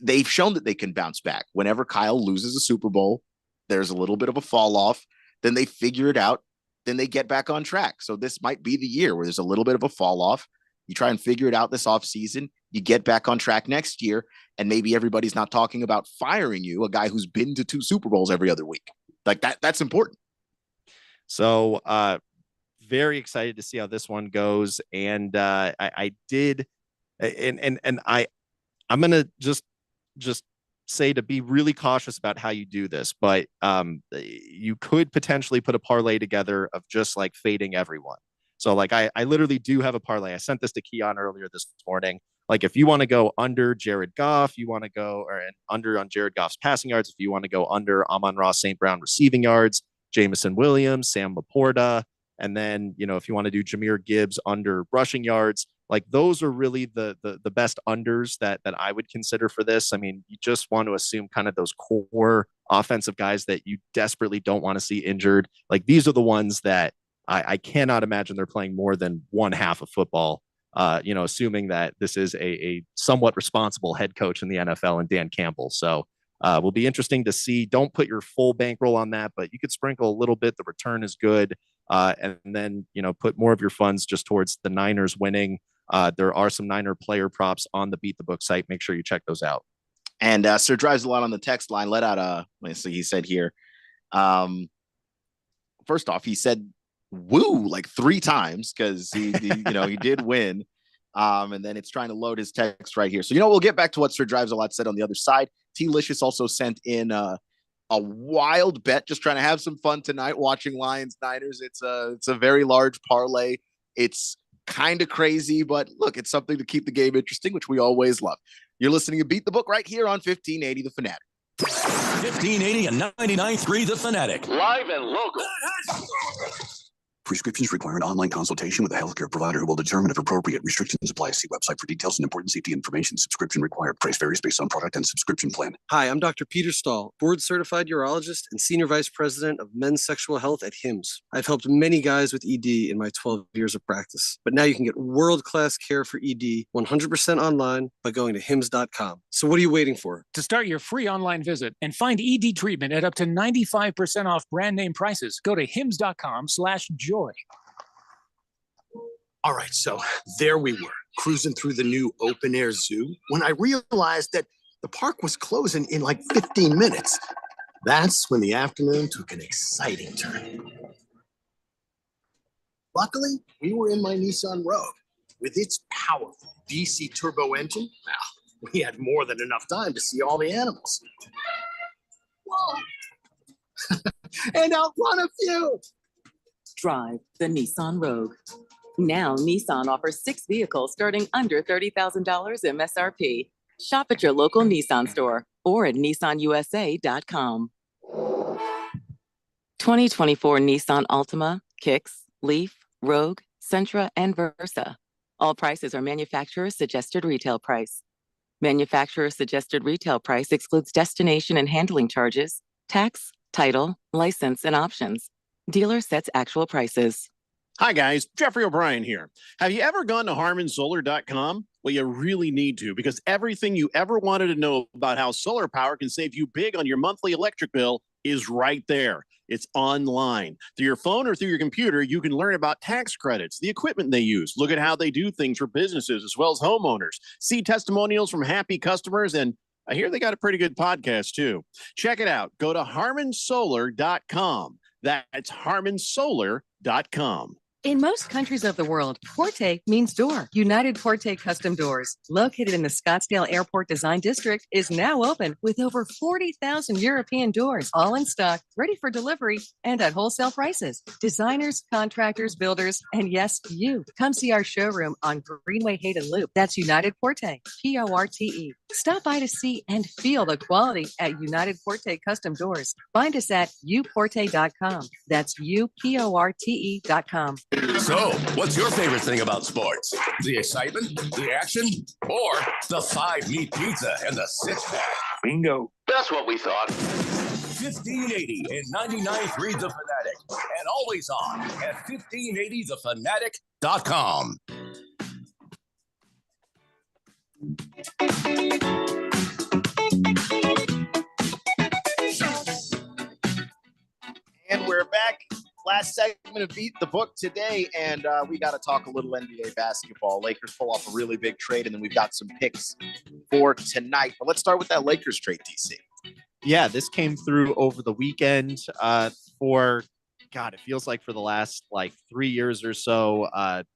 they've shown that they can bounce back. Whenever Kyle loses a Super Bowl, there's a little bit of a fall off, then they figure it out, then they get back on track. So this might be the year where there's a little bit of a fall off. You try and figure it out this offseason. You get back on track next year, and maybe everybody's not talking about firing you, a guy who's been to 2 Super Bowls every other week. Like that's important. So very excited to see how this one goes. And I did, and I'm going to just say to be really cautious about how you do this, but you could potentially put a parlay together of just like fading everyone. So like I literally do have a parlay. I sent this to Keon earlier this morning Like if you want to go under Jared Goff, you want to go or under on Jared Goff's passing yards. If you want to go under Amon-Ra St. Brown receiving yards, Jamison Williams, Sam Laporta, and then if you want to do Jahmyr Gibbs under rushing yards, like those are really the best unders that I would consider for this. I mean, you just want to assume kind of those core offensive guys that you desperately don't want to see injured. Like these are the ones that I cannot imagine they're playing more than one half of football. Assuming that this is a somewhat responsible head coach in the NFL and Dan Campbell. So will be interesting to see. Don't put your full bankroll on that, but you could sprinkle a little bit. The return is good. And then, put more of your funds just towards the Niners winning. There are some Niner player props on the Beat the Book site. Make sure you check those out. And Sir Drives a lot on the text line. Let out let's see, he said here. First off, he said woo like 3 times because he did win. And then it's trying to load his text right here. So we'll get back to what Sir Drives a lot said on the other side. T-Licious also sent in a wild bet, just trying to have some fun tonight watching Lions Niners. It's a very large parlay. It's kind of crazy, but look, it's something to keep the game interesting, which we always love. You're listening to Beat the Book right here on 1580 The Fanatic. 1580 and 99.3 The Fanatic. Live and local. Prescriptions require an online consultation with a healthcare provider who will determine if appropriate. Restrictions apply. See website for details and important safety information. Subscription required. Price varies based on product and subscription plan. Hi, I'm Dr. Peter Stahl, board-certified urologist and senior vice president of men's sexual health at HIMSS. I've helped many guys with ED in my 12 years of practice. But now you can get world-class care for ED 100% online by going to HIMSS.com. So what are you waiting for? To start your free online visit and find ED treatment at up to 95% off brand name prices, go to HIMSS.com/joy. All right, so there we were, cruising through the new open-air zoo when I realized that the park was closing in like 15 minutes. That's when the afternoon took an exciting turn. Luckily, we were in my Nissan Rogue. With its powerful DC turbo engine, well, we had more than enough time to see all the animals. Whoa! And outrun a few! Drive the Nissan Rogue. Now, Nissan offers 6 vehicles starting under $30,000 MSRP. Shop at your local Nissan store or at nissanusa.com. 2024 Nissan Altima, Kicks, Leaf, Rogue, Sentra, and Versa. All prices are manufacturer's suggested retail price. Manufacturer's suggested retail price excludes destination and handling charges, tax, title, license, and options. Dealer sets actual prices. Hi, guys. Jeffrey O'Brien here. Have you ever gone to HarmonSolar.com? Well, you really need to, because everything you ever wanted to know about how solar power can save you big on your monthly electric bill is right there. It's online. Through your phone or through your computer, you can learn about tax credits, the equipment they use, look at how they do things for businesses as well as homeowners, see testimonials from happy customers, and I hear they got a pretty good podcast, too. Check it out. Go to HarmonSolar.com. That's HarmonSolar.com. In most countries of the world, Forte means door. United Forte Custom Doors, located in the Scottsdale Airport Design District, is now open with over 40,000 European doors, all in stock, ready for delivery, and at wholesale prices. Designers, contractors, builders, and yes, you. Come see our showroom on Greenway Hayden Loop. That's United Forte, Porte. Stop by to see and feel the quality at United Forte Custom Doors. Find us at uporte.com. That's uporte.com. So, what's your favorite thing about sports? The excitement, the action, or the 5-meat pizza and the six-pack? Bingo. That's what we thought. 1580 and 99.3 The Fanatic, and always on at 1580thefanatic.com. And we're back. Last segment of Beat the Book today, and we got to talk a little NBA basketball. Lakers pull off a really big trade, and then we've got some picks for tonight. But let's start with that Lakers trade, DC. Yeah, this came through over the weekend for, God, it feels like for the last 3 years or so.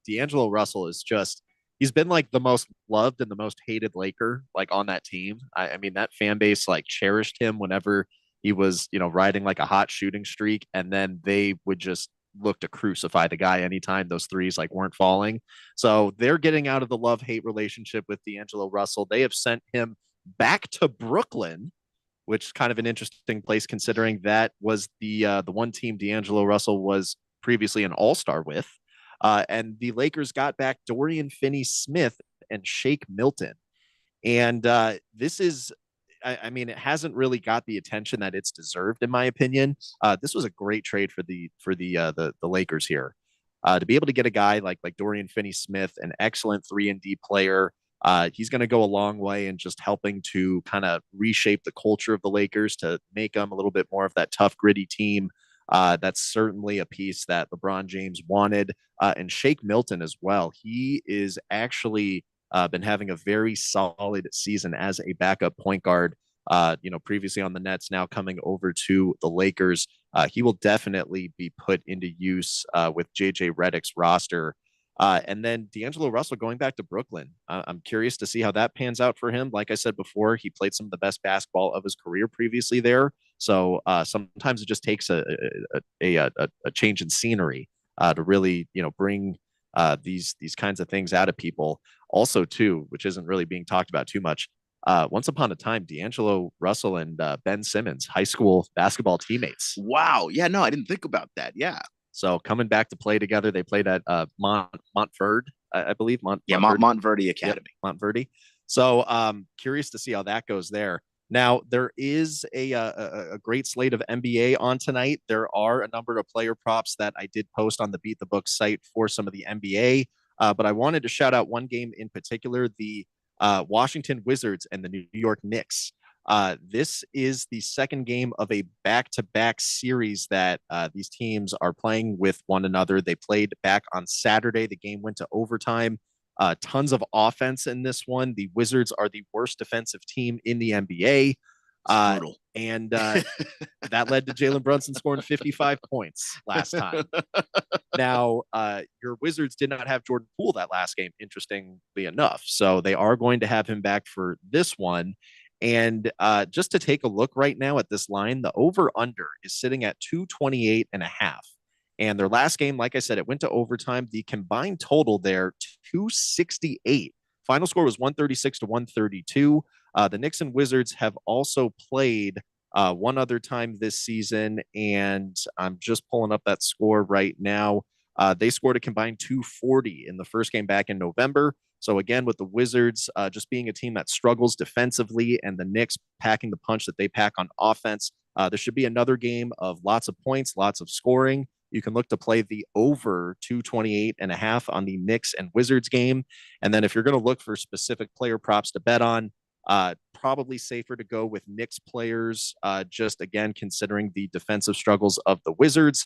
D'Angelo Russell is just, he's been like the most loved and the most hated Laker on that team. I mean, that fan base cherished him whenever he was, riding like a hot shooting streak, and then they would just look to crucify the guy anytime those threes like weren't falling. So they're getting out of the love-hate relationship with D'Angelo Russell. They have sent him back to Brooklyn, which is kind of an interesting place considering that was the one team D'Angelo Russell was previously an all-star with. And the Lakers got back Dorian Finney-Smith and Shake Milton. And this is, I mean, it hasn't really got the attention that it's deserved, in my opinion. This was a great trade for the Lakers here. To be able to get a guy like Dorian Finney-Smith, an excellent 3-and-D player, he's going to go a long way in just helping to kind of reshape the culture of the Lakers to make them a little bit more of that tough, gritty team. That's certainly a piece that LeBron James wanted. And Shake Milton as well. He is actually been having a very solid season as a backup point guard. Previously on the Nets, now coming over to the Lakers. He will definitely be put into use with JJ Redick's roster. And then D'Angelo Russell going back to Brooklyn. I'm curious to see how that pans out for him. Like I said before, he played some of the best basketball of his career previously there. So sometimes it just takes a change in scenery to really, bring these kinds of things out of people. Also, too, which isn't really being talked about too much. Once upon a time, D'Angelo Russell and Ben Simmons, high school basketball teammates. Wow. Yeah, no, I didn't think about that. Yeah. So coming back to play together, they played at Montverde, I believe. Montverde Academy. Yep, Montverde. So curious to see how that goes there. Now, there is a great slate of NBA on tonight. There are a number of player props that I did post on the Beat the Book site for some of the NBA. But I wanted to shout out one game in particular, the Washington Wizards and the New York Knicks. This is the second game of a back-to-back series that these teams are playing with one another. They played back on Saturday. The game went to overtime. Tons of offense in this one. The Wizards are the worst defensive team in the NBA. And that led to Jalen Brunson scoring 55 points last time. Now, your Wizards did not have Jordan Poole that last game, interestingly enough. So they are going to have him back for this one. And just to take a look right now at this line, the over-under is sitting at 228.5. And their last game, like I said, it went to overtime. The combined total there, 268. Final score was 136-132. The Knicks and Wizards have also played one other time this season, and I'm just pulling up that score right now. They scored a combined 240 in the first game back in November. So again, with the Wizards just being a team that struggles defensively and the Knicks packing the punch that they pack on offense, there should be another game of lots of points, lots of scoring. You can look to play the over 228.5 on the Knicks and Wizards game. And then if you're going to look for specific player props to bet on, probably safer to go with Knicks players, just again, considering the defensive struggles of the Wizards.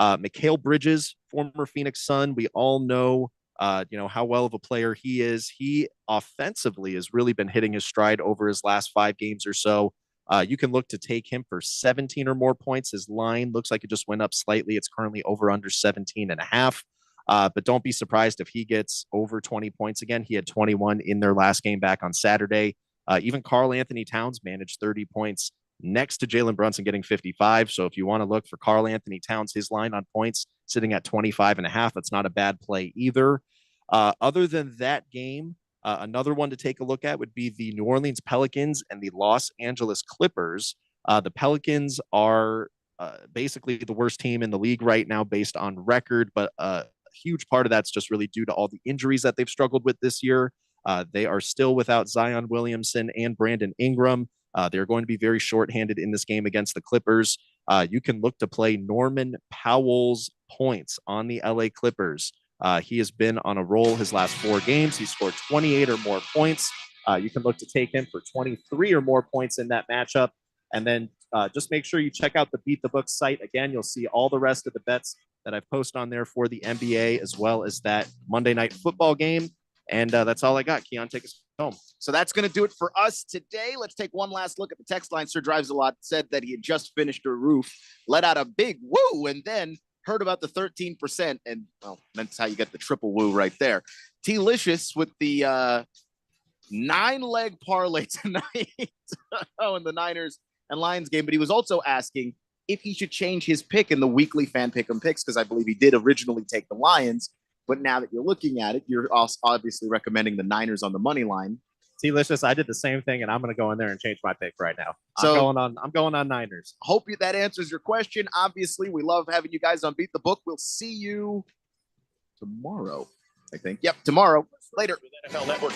Mikal Bridges, former Phoenix Sun, we all know, how well of a player he is. He offensively has really been hitting his stride over his last 5 games or so. You can look to take him for 17 or more points. His line looks like it just went up slightly. It's currently over under 17.5. But don't be surprised if he gets over 20 points again. He had 21 in their last game back on Saturday. Even Karl Anthony Towns managed 30 points next to Jalen Brunson getting 55. So if you want to look for Karl Anthony Towns, his line on points sitting at 25.5, that's not a bad play either. Other than that game, another one to take a look at would be the New Orleans Pelicans and the Los Angeles Clippers. The Pelicans are basically the worst team in the league right now based on record, but a huge part of that's just really due to all the injuries that they've struggled with this year. They are still without Zion Williamson and Brandon Ingram. They're going to be very shorthanded in this game against the Clippers. You can look to play Norman Powell's points on the LA Clippers. He has been on a roll his last 4 games. He scored 28 or more points. You can look to take him for 23 or more points in that matchup. And then just make sure you check out the Beat the Book site. Again, you'll see all the rest of the bets that I've posted on there for the NBA, as well as that Monday Night Football game. And that's all I got. Keon, take us home. So that's going to do it for us today. Let's take one last look at the text line. Sir Drives a Lot said that he had just finished a roof, let out a big woo, and then heard about the 13%. And, well, that's how you get the triple woo right there. T-Licious with the 9-leg parlay tonight in the Niners and Lions game. But he was also asking, if he should change his pick in the weekly fan pick'em picks, because I believe he did originally take the Lions. But now that you're looking at it, you're also obviously recommending the Niners on the money line. Delicious. I did the same thing, and I'm going to go in there and change my pick right now. So I'm going on Niners. Hope that answers your question. Obviously, we love having you guys on Beat the Book. We'll see you tomorrow, I think. Yep, tomorrow. Later. NFL Network.